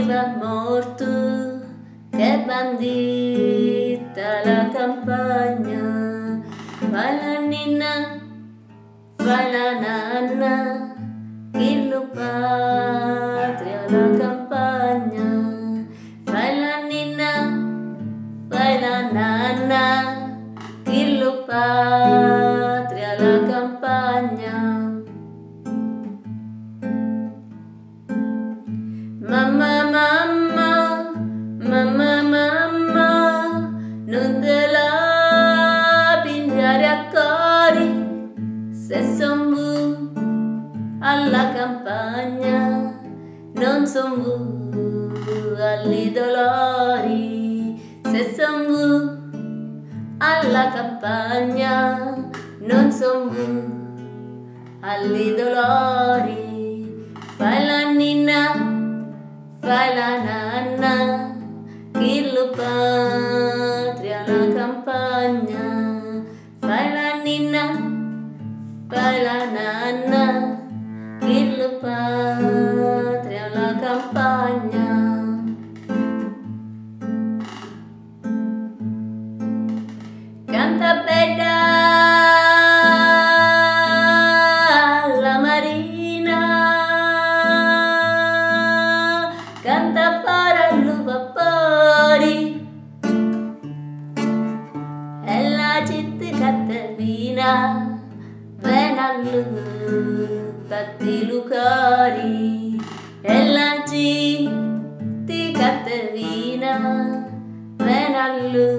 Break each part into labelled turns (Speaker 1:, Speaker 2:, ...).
Speaker 1: viva morto, che bandita la campagna. Fai la ninna, fai la nanna, il patria la campagna. Fai la ninna, fai la nanna, il patria la campagna. Mamma, mamma, mamma, mamma, non te la pigliare a cori, se son bu alla campagna, non son bu agli dolori, se son bu alla campagna, non son bu agli dolori. Fai la ninna, fai la nanna, il patria la campagna. Fai la ninna, fai la nanna, il patria la campagna. Canta bella la marina, canta para i vapori, e la città cattivina, ven all'uppati lucori, e la città cattivina, ven all'uppati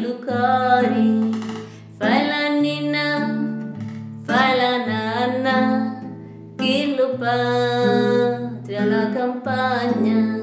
Speaker 1: lucori. Fai la ninna, fai la nanna, il patria la campagna.